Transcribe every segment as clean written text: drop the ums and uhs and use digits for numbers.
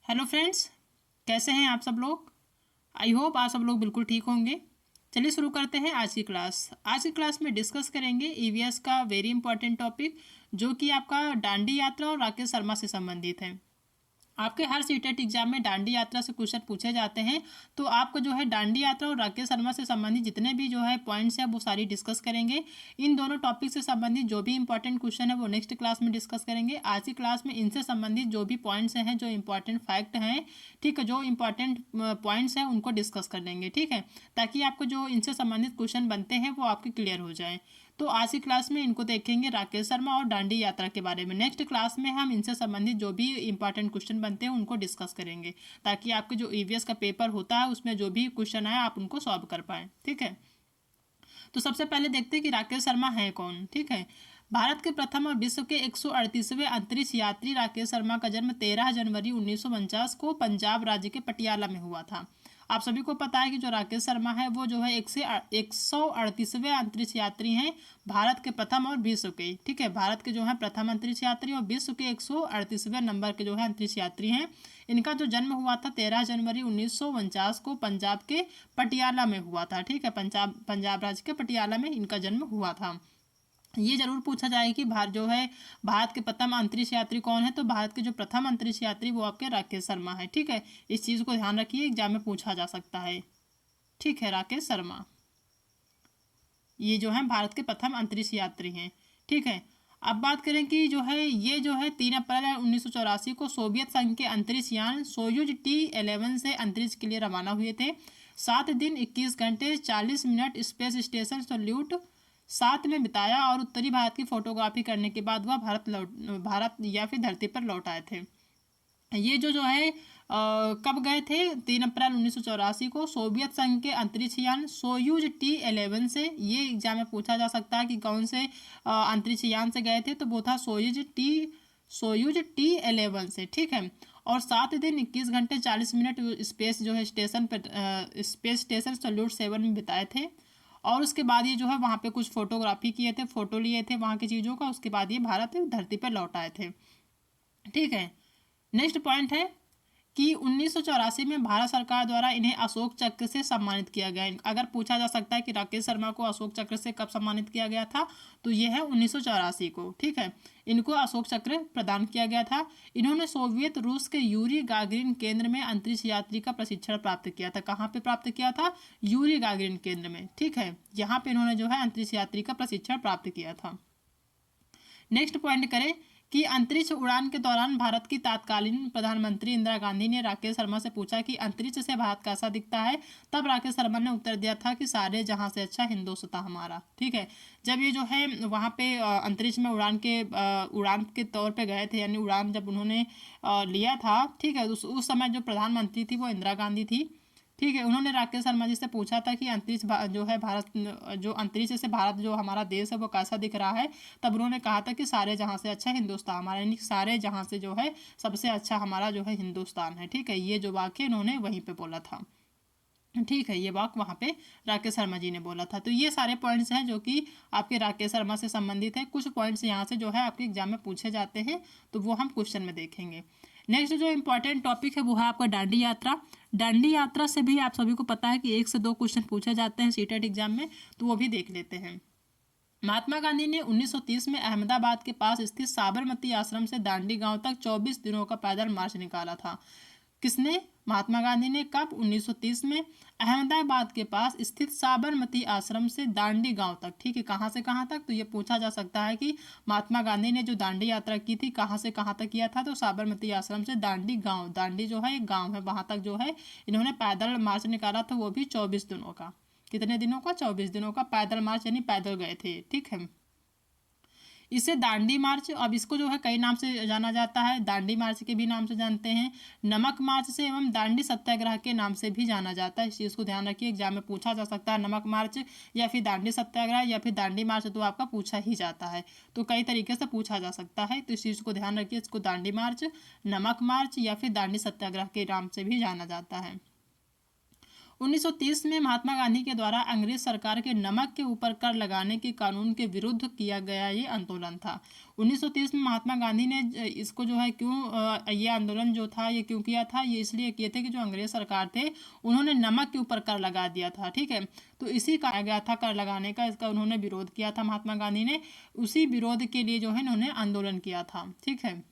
Hello friends, कैसे हैं आप सब लोग। आई होप आप सब लोग बिल्कुल ठीक होंगे। चलिए शुरू करते हैं आज की क्लास। आज की क्लास में डिस्कस करेंगे ईवीएस का वेरी इंपॉर्टेंट टॉपिक, जो कि आपका डांडी यात्रा और राकेश शर्मा से संबंधित है। आपके हर सीटेट एग्जाम में डांडी यात्रा से क्वेश्चन पूछे जाते हैं, तो आपको जो है डांडी यात्रा और राकेश शर्मा से संबंधित जितने भी जो है पॉइंट्स हैं वो सारी डिस्कस करेंगे। इन दोनों टॉपिक से संबंधित जो भी इंपॉर्टेंट क्वेश्चन है वो नेक्स्ट क्लास में डिस्कस करेंगे। आज की क्लास में इनसे संबंधित जो भी पॉइंट्स हैं, जो इंपॉर्टेंट फैक्ट हैं, ठीक है, जो इंपॉर्टेंट पॉइंट्स हैं उनको डिस्कस कर लेंगे, ठीक है, ताकि आपको जो इनसे संबंधित क्वेश्चन बनते हैं वो आपके क्लियर हो जाएं। तो आज की क्लास में इनको देखेंगे, राकेश शर्मा और डांडी यात्रा के बारे में। नेक्स्ट क्लास में हम इनसे संबंधित जो भी इंपॉर्टेंट क्वेश्चन बनते हैं उनको डिस्कस करेंगे, ताकि आपके जो ईवीएस का पेपर होता है उसमें जो भी क्वेश्चन आए आप उनको सॉल्व कर पाएँ, ठीक है। तो सबसे पहले देखते हैं कि राकेश शर्मा है कौन, ठीक है। भारत के प्रथम और विश्व के 138वें अंतरिक्ष यात्री राकेश शर्मा का जन्म 13 जनवरी 1949 को पंजाब राज्य के पटियाला में हुआ था। आप सभी को पता है कि जो राकेश शर्मा है वो जो है 138वें अंतरिक्ष यात्री हैं, भारत के प्रथम और विश्व के, ठीक है, भारत के जो है प्रथम अंतरिक्ष यात्री और विश्व के 138वें नंबर के जो है अंतरिक्ष यात्री हैं। इनका जो जन्म हुआ था 13 जनवरी 1949 को पंजाब के पटियाला में हुआ था, ठीक है, पंजाब राज्य के पटियाला में इनका जन्म हुआ था। ये जरूर पूछा जाए कि भारत के प्रथम अंतरिक्ष यात्री कौन है, तो भारत के जो प्रथम अंतरिक्ष यात्री वो आपके राकेश शर्मा है, ठीक है। इस चीज़ को ध्यान रखिए, एग्जाम में पूछा जा सकता है, ठीक है, राकेश शर्मा ये जो है भारत के प्रथम अंतरिक्ष यात्री हैं, ठीक है। अब बात करें कि ये जो है 3 अप्रैल 1984 को सोवियत संघ के अंतरिक्ष यान सोयूज T11 से अंतरिक्ष के लिए रवाना हुए थे। 7 दिन 21 घंटे 40 मिनट स्पेस स्टेशन सल्यूट 7 में बिताया और उत्तरी भारत की फोटोग्राफी करने के बाद वह भारत या फिर धरती पर लौट आए थे। ये जो है कब गए थे? 3 अप्रैल 1984 को सोवियत संघ के अंतरिक्ष यान सोयूज T11 से। ये एग्जाम में पूछा जा सकता है कि कौन से अंतरिक्ष यान से गए थे, तो वो था सोयूज T11 से, ठीक है। और 7 दिन 21 घंटे 40 मिनट स्पेस जो है स्टेशन पर स्पेस स्टेशन सल्यूट 7 में बिताए थे। और उसके बाद ये जो है वहाँ पे कुछ फोटोग्राफी किए थे, फोटो लिए थे वहाँ की चीज़ों का। उसके बाद ये भारत धरती पर लौट आए थे, ठीक है। नेक्स्ट पॉइंट है कि 1984 में भारत सरकार द्वारा इन्हें अशोक चक्र से सम्मानित किया गया। अगर पूछा जा सकता है कि राकेश शर्मा को अशोक चक्र से कब सम्मानित किया गया था, तो ये है 1984 को, ठीक है। इनको अशोक चक्र प्रदान किया गया था। इन्होंने सोवियत रूस के यूरी गागरिन केंद्र में अंतरिक्ष यात्री का प्रशिक्षण प्राप्त किया था। कहाँ पे प्राप्त किया था? यूरी गागरिन केंद्र में, ठीक है। यहाँ पे इन्होंने जो है अंतरिक्ष यात्री का प्रशिक्षण प्राप्त किया था। नेक्स्ट पॉइंट करें कि अंतरिक्ष उड़ान के दौरान भारत की तत्कालीन प्रधानमंत्री इंदिरा गांधी ने राकेश शर्मा से पूछा कि अंतरिक्ष से भारत कैसा दिखता है। तब राकेश शर्मा ने उत्तर दिया था कि सारे जहां से अच्छा हिंदुस्तान हमारा, ठीक है। जब ये जो है वहां पे अंतरिक्ष में उड़ान के तौर पे गए थे, यानी उड़ान जब उन्होंने लिया था, ठीक है, उस समय जो प्रधानमंत्री थी वो इंदिरा गांधी थी, ठीक है। उन्होंने राकेश शर्मा जी से पूछा था कि जो है भारत जो अंतरिक्ष से भारत जो हमारा देश है वो कैसा दिख रहा है। तब उन्होंने कहा था कि सारे जहां से अच्छा हिंदुस्तान हमारा, यानी सारे जहां से जो है सबसे अच्छा हमारा जो है हिंदुस्तान है, ठीक है। ये जो वाक्य इन्होंने वहीं पे बोला था, ठीक है। ये वाक्य वहाँ पे राकेश शर्मा जी ने बोला था। तो ये सारे पॉइंट्स हैं जो कि आपके राकेश शर्मा से संबंधित है। कुछ पॉइंट्स यहाँ से जो है आपके एग्जाम में पूछे जाते हैं, तो वो हम क्वेश्चन में देखेंगे। नेक्स्ट जो इंपॉर्टेंट टॉपिक है वो है आपका दांडी यात्रा। दांडी यात्रा से भी आप सभी को पता है कि 1 से 2 क्वेश्चन पूछे जाते हैं सीटेट एग्जाम में, तो वो भी देख लेते हैं। महात्मा गांधी ने 1930 में अहमदाबाद के पास स्थित साबरमती आश्रम से दांडी गांव तक 24 दिनों का पैदल मार्च निकाला था। किसने? महात्मा गांधी ने। कब? 1930 में अहमदाबाद के पास स्थित साबरमती आश्रम से दांडी गांव तक, ठीक है। कहाँ से कहाँ तक? तो ये पूछा जा सकता है कि महात्मा गांधी ने जो दांडी यात्रा की थी कहाँ से कहाँ तक किया था, तो साबरमती आश्रम से दांडी गांव, दांडी जो है एक गांव है, वहां तक जो है इन्होंने पैदल मार्च निकाला था, वो भी 24 दिनों का। कितने दिनों का? 24 दिनों का पैदल मार्च, यानी पैदल गए थे, ठीक है। इसे दांडी मार्च, अब इसको जो है कई नाम से जाना जाता है। दांडी मार्च के भी नाम से जानते हैं, नमक मार्च से, एवं दांडी सत्याग्रह के नाम से भी जाना जाता है। इस चीज़ को ध्यान रखिए, एग्जाम में पूछा जा सकता है नमक मार्च या फिर दांडी सत्याग्रह या फिर दांडी मार्च, तो आपका पूछा ही जाता है। तो कई तरीके से पूछा जा सकता है, तो इस चीज़ को ध्यान रखिए। इसको दांडी मार्च, नमक मार्च या फिर दांडी सत्याग्रह के नाम से भी जाना जाता है। 1930 में महात्मा गांधी के द्वारा अंग्रेज सरकार के नमक के ऊपर कर लगाने के कानून के विरुद्ध किया गया ये आंदोलन था। 1930 में महात्मा गांधी ने इसको जो है क्यों ये आंदोलन जो था ये क्यों किया था, ये इसलिए किए थे कि जो अंग्रेज सरकार थे उन्होंने नमक के ऊपर कर लगा दिया था। ठीक है, तो इसी का गया था कर लगाने का, इसका उन्होंने विरोध किया था महात्मा गांधी ने, उसी विरोध के लिए जो है इन्होंने आंदोलन किया था। ठीक है,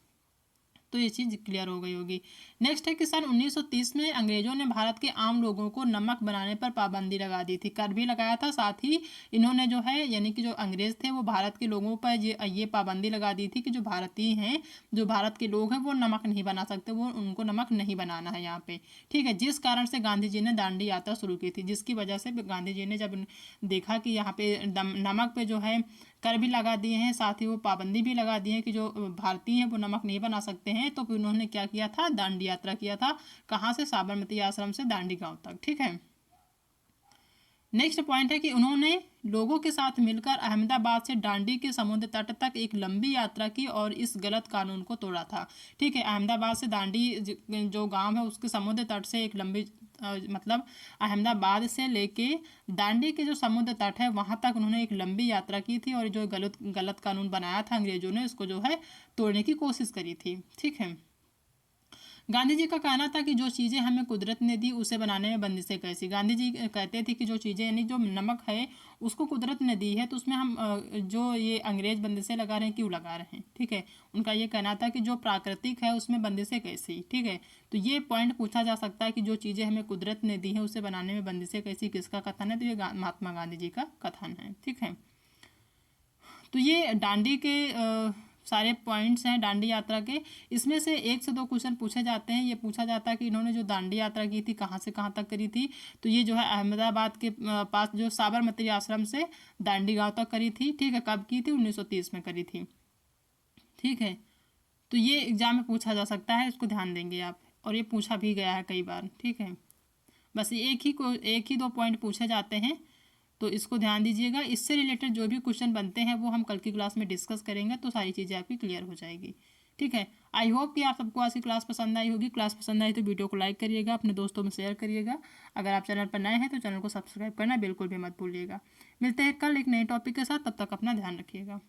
तो ये चीज़ क्लियर हो गई होगी। नेक्स्ट है कि सन 1930 में अंग्रेजों ने भारत के आम लोगों को नमक बनाने पर पाबंदी लगा दी थी, कर भी लगाया था, साथ ही इन्होंने जो है यानी कि जो अंग्रेज थे वो भारत के लोगों पर ये पाबंदी लगा दी थी कि जो भारतीय हैं, जो भारत के लोग हैं वो नमक नहीं बना सकते, वो उनको नमक नहीं बनाना है यहाँ पे। ठीक है, जिस कारण से गांधी जी ने दांडी यात्रा शुरू की थी, जिसकी वजह से गांधी जी ने जब देखा कि यहाँ पे नमक पे जो है कर भी लगा दिए हैं, साथ ही वो पाबंदी भी लगा दी है कि जो भारतीय हैं वो नमक नहीं बना सकते हैं, तो फिर उन्होंने क्या किया था, दांडी यात्रा किया था। कहाँ से? साबरमती आश्रम से दांडी गांव तक। ठीक है, नेक्स्ट पॉइंट है कि उन्होंने लोगों के साथ मिलकर अहमदाबाद से दांडी के समुद्र तट तक एक लंबी यात्रा की और इस गलत कानून को तोड़ा था। ठीक है, अहमदाबाद से दांडी जो गांव है उसके समुद्र तट से एक लंबी मतलब अहमदाबाद से लेके दांडी के जो समुद्र तट है वहां तक उन्होंने एक लंबी यात्रा की थी और जो गलत कानून बनाया था अंग्रेजों ने, इसको जो है तोड़ने की कोशिश करी थी। ठीक है, गांधी जी का कहना था कि जो चीज़ें हमें कुदरत ने दी उसे बनाने में बंदिशें कैसी। गांधी जी कहते थे कि जो चीज़ें यानी जो नमक है उसको कुदरत ने दी है, तो उसमें हम जो ये अंग्रेज बंदिशें लगा रहे हैं क्यों लगा रहे हैं। ठीक है, उनका ये कहना था कि जो प्राकृतिक है उसमें बंदिशें कैसी। ठीक है, तो ये पॉइंट पूछा जा सकता है कि जो चीज़ें हमें कुदरत ने दी है उसे बनाने में बंदिशें कैसी, किसका कथन है, तो ये महात्मा गांधी जी का कथन है। ठीक है, तो ये दांडी के सारे पॉइंट्स हैं दांडी यात्रा के। इसमें से 1 से 2 क्वेश्चन पूछे जाते हैं। ये पूछा जाता है कि इन्होंने जो दांडी यात्रा की थी कहाँ से कहाँ तक करी थी, तो ये जो है अहमदाबाद के पास जो साबरमती आश्रम से दांडी गांव तक करी थी। ठीक है, कब की थी? 1930 में करी थी। ठीक है, तो ये एग्जाम में पूछा जा सकता है, इसको ध्यान देंगे आप, और ये पूछा भी गया है कई बार। ठीक है, बस एक ही 2 पॉइंट पूछे जाते हैं, तो इसको ध्यान दीजिएगा। इससे रिलेटेड जो भी क्वेश्चन बनते हैं वो हम कल की क्लास में डिस्कस करेंगे, तो सारी चीज़ें आपकी क्लियर हो जाएगी। ठीक है, आई होप कि आप सबको आज की क्लास पसंद आई होगी। क्लास पसंद आई तो वीडियो को लाइक करिएगा, अपने दोस्तों में शेयर करिएगा। अगर आप चैनल पर नए हैं तो चैनल को सब्सक्राइब करना बिल्कुल भी मत भूलिएगा। मिलते हैं कल एक नए टॉपिक के साथ, तब तक अपना ध्यान रखिएगा।